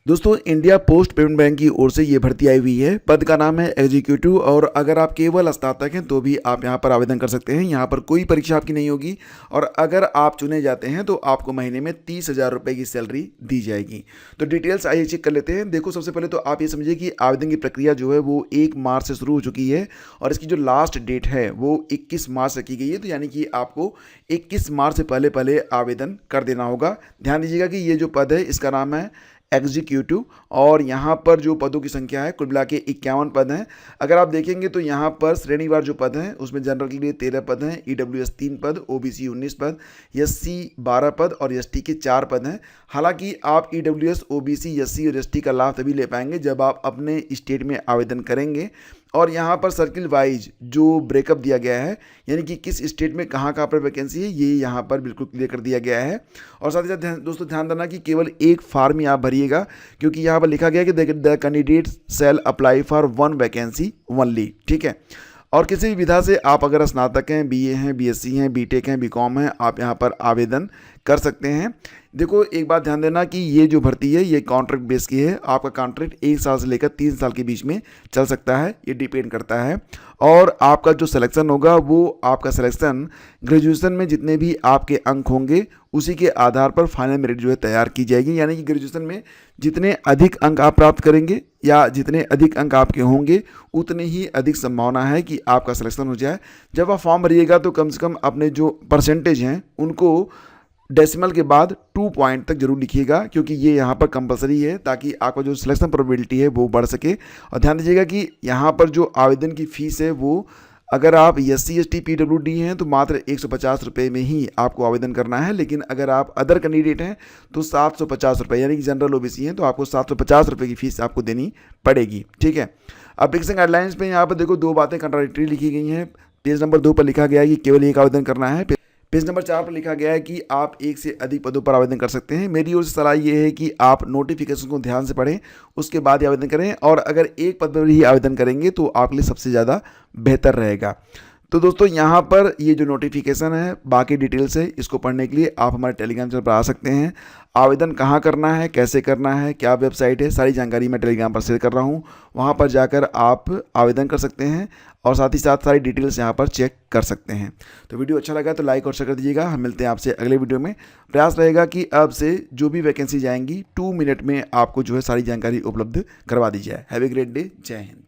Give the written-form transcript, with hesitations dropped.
दोस्तों India post payment bank की ओर से ये भर्ती आई हुई है। पद का नाम है एग्जीक्यूटिव और अगर आप केवल स्नातक हैं तो भी आप यहाँ पर आवेदन कर सकते हैं। यहाँ पर कोई परीक्षा आपकी नहीं होगी और अगर आप चुने जाते हैं तो आपको महीने में 30,000 रुपये की सैलरी दी जाएगी। तो डिटेल्स आइए चेक कर लेते हैं। देखो, सबसे पहले तो आप ये समझिए कि आवेदन की प्रक्रिया जो है वो 1 मार्च से शुरू हो चुकी है और इसकी जो लास्ट डेट है वो 21 मार्च रखी गई है। तो यानी कि आपको 21 मार्च से पहले पहले आवेदन कर देना होगा। ध्यान दीजिएगा कि ये जो पद है इसका नाम है एग्जीक्यूटिव और यहाँ पर जो पदों की संख्या है कुल मिला के 51 पद हैं। अगर आप देखेंगे तो यहाँ पर श्रेणीवार जो पद हैं उसमें जनरल के लिए 13 पद हैं, ईडब्ल्यूएस 3 पद, ओबीसी 19 पद, एससी 12 पद और एसटी के 4 पद हैं। हालांकि आप ईडब्ल्यूएस, ओबीसी, एससी और एसटी का लाभ तभी ले पाएंगे जब आप अपने स्टेट में आवेदन करेंगे। और यहाँ पर सर्किल वाइज जो ब्रेकअप दिया गया है यानी कि किस स्टेट में कहाँ पर वैकेंसी है ये यहाँ पर बिल्कुल क्लियर कर दिया गया है। और साथ ही साथ दोस्तों ध्यान देना कि केवल एक फॉर्म ही आप भरिएगा क्योंकि यहाँ पर लिखा गया है कि the candidate shall apply for 1 vacancy only. ठीक है। और किसी भी विधा से आप अगर स्नातक हैं, बीए हैं, बीएससी हैं, बीटेक हैं, बीकॉम हैं, आप यहाँ पर आवेदन कर सकते हैं। देखो, एक बात ध्यान देना कि ये जो भर्ती है ये कॉन्ट्रैक्ट बेस की है। आपका कॉन्ट्रैक्ट 1 साल से लेकर 3 साल के बीच में चल सकता है, ये डिपेंड करता है। और आपका जो सिलेक्शन होगा वो आपका सिलेक्शन ग्रेजुएशन में जितने भी आपके अंक होंगे उसी के आधार पर फाइनल मेरिट जो है तैयार की जाएगी। यानी कि ग्रेजुएशन में जितने अधिक अंक आप प्राप्त करेंगे या जितने अधिक अंक आपके होंगे उतनी ही अधिक संभावना है कि आपका सिलेक्शन हो जाए। जब आप फॉर्म भरिएगा तो कम से कम अपने जो परसेंटेज हैं उनको डेसिमल के बाद 2 पॉइंट तक जरूर लिखिएगा क्योंकि ये यहाँ पर कंपलसरी है ताकि आपका जो सिलेक्शन प्रोबेबिलिटी है वो बढ़ सके। और ध्यान दीजिएगा कि यहाँ पर जो आवेदन की फ़ीस है वो अगर आप एससी, एसटी, पीडब्ल्यूडी हैं तो मात्र 150 रुपये में ही आपको आवेदन करना है। लेकिन अगर आप अदर कैंडिडेट हैं तो 750 रुपये यानी कि जनरल ओबीसी हैं तो आपको 750 रुपये की फ़ीस आपको देनी पड़ेगी। ठीक है। एप्लीकेशन गाइडलाइंस पे यहाँ पर देखो 2 बातें कंट्राडिक्टरी लिखी गई हैं। पेज नंबर 2 पर लिखा गया है कि केवल एक आवेदन करना है। पेज नंबर 4 पर लिखा गया है कि आप 1 से अधिक पदों पर आवेदन कर सकते हैं। मेरी ओर से सलाह ये है कि आप नोटिफिकेशन को ध्यान से पढ़ें, उसके बाद ही आवेदन करें और अगर एक पद पर ही आवेदन करेंगे तो आपके लिए सबसे ज़्यादा बेहतर रहेगा। तो दोस्तों यहाँ पर ये जो नोटिफिकेशन है बाकी डिटेल्स है इसको पढ़ने के लिए आप हमारे टेलीग्राम चैनल पर आ सकते हैं। आवेदन कहाँ करना है, कैसे करना है, क्या वेबसाइट है, सारी जानकारी मैं टेलीग्राम पर शेयर कर रहा हूँ। वहाँ पर जाकर आप आवेदन कर सकते हैं और साथ ही साथ सारी डिटेल्स यहाँ पर चेक कर सकते हैं। तो वीडियो अच्छा लगा तो लाइक और शेयर कर दीजिएगा। हम मिलते हैं आपसे अगले वीडियो में। प्रयास रहेगा कि अब से जो भी वैकेंसी जाएंगी 2 मिनट में आपको जो है सारी जानकारी उपलब्ध करवा दी जाए। Have a great day. जय हिंद।